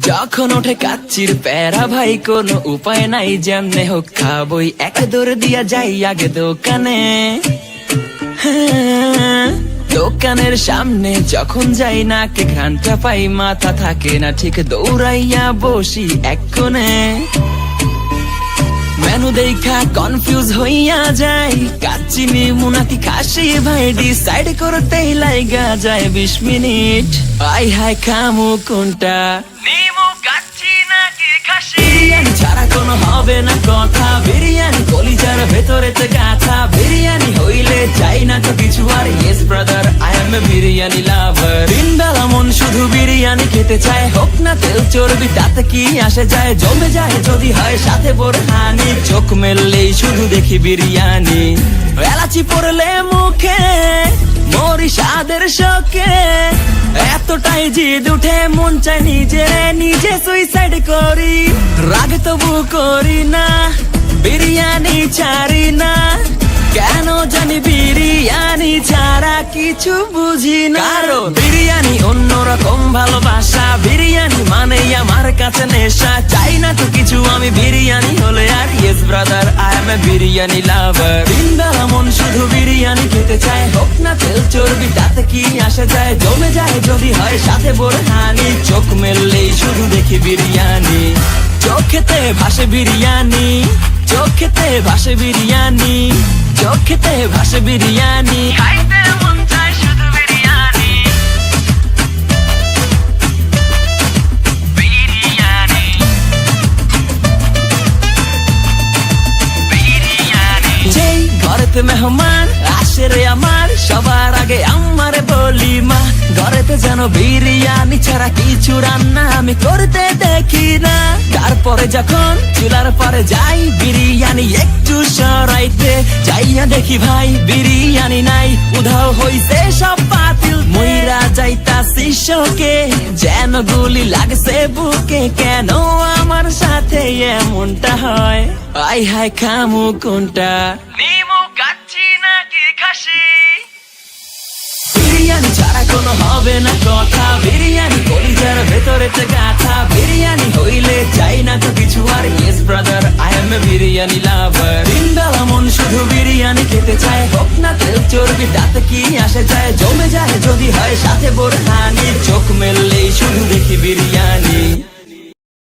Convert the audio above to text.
যখন ওঠে কাচ্চির প্যারা ভাই কোনো উপায় নাই, যেমনে হোক খাবই, এক দৌড় দিয়া যাই আগে দোকানে। দোকানের সামনে যখন যাই নাকে ঘ্রাণটা পাই, মাথা থাকে না ঠিক, দৌড়াইয়া বসি এক কোণে। মেনু দেখা কনফিউজ হইয়া যাই, কাচ্চি নিমু নাকি খাসি ভাই, ডিসাইড করতেই লাইগা যায় 20 মিনিট। আই হাই খামু কোনটা, নিমু কাচ্চি নাকি খাসি? বিরিয়ানি ছাড়া কোনো হবে না কথা, বিরিয়ানি কলিজার ভেতরেতে গাথা, বিরিয়ানি হইলে চাই না তো কিছু আর। Yes brother, I M A biryani লাভার। দিনবেলা মন শুধু বিরিয়ানি খেতে চায়, হোক না তেল চর্বি তাতে কি আসে যায়, জমে যায় যদি হয় সাথে বোরহানি। চোখ মেললেই শুধু দেখি বিরিয়ানি, এলাচি পড়লে মুখে মরি স্বাদের শোকে। এতটাই জিদ উঠে মন চাই নিজে সুইসাইড করি, রাগ তবু করি না, বিরিয়ানি ছাড়ি না। কেন জানি বিরিয়ানি ছাড়া কিছু বুঝি না, কারণ বিরিয়ানি অন্যরকম ভালোবাসা, বিরিয়ানি মানেই আমার কাছে নেশা। চাই না তো কিছু আমি বিরিয়ানি হলে আর। Yes brother, I M A biryani লাভার। দিনবেলা মন শুধু বিরিয়ানি খেতে চায়, হোক না তেল চর্বি তাতে কি আসে যায়, জমে যায় যদি হয় সাথে বোরহানি। চোখ মেললেই শুধু দেখি বিরিয়ানি, চোখেতে ভাসে বিরিয়ানি, চোখেতে ভাসে বিরিয়ানি, চোখেতে ভাসে বিরিয়ানি, খাইতে মন চায় শুধু বিরিয়ানি। বিরিয়ানি বিরিয়ানি। যেই ঘরেতে মেহমান আসে রে আমার, সবার আগে আমার বলি মা, ঘরেতে যেন বিরিয়ানি ছাড়া কিছু রান্না আমি করতে দেখি না। তারপরে যখন চুলার পরে যাই বিরিয়ানি একটু সরাইতে, যাইয়া দেখি ভাই বিরিয়ানি নাই, উধাও হইছে সব পাতিল। মইরা যাইতাছি শোকে, যেন গুলি লাগছে বুকে, কেন আমার সাথে এমনটা হয়? আই হাই খামু কোনটা, নিমু কাচ্চি নাকি খাসি? বিরিয়ানি ছাড়া কোনো হবে না কথা, বিরিয়ানি কলিজার ভেতরেতে গাথা, বিরিয়ানি হইলে চাই না তো কিছু আর। Yes brother, I M A biryani লাভার। দিনবেলা মন শুধু বিরিয়ানি খেতে চায়, হোক না তেল চর্বি তাতে কি আসে যায়, জমে যায় যদি হয় সাথে বোরহানি। চোখ মেললেই শুধু দেখি বিরিয়ানি।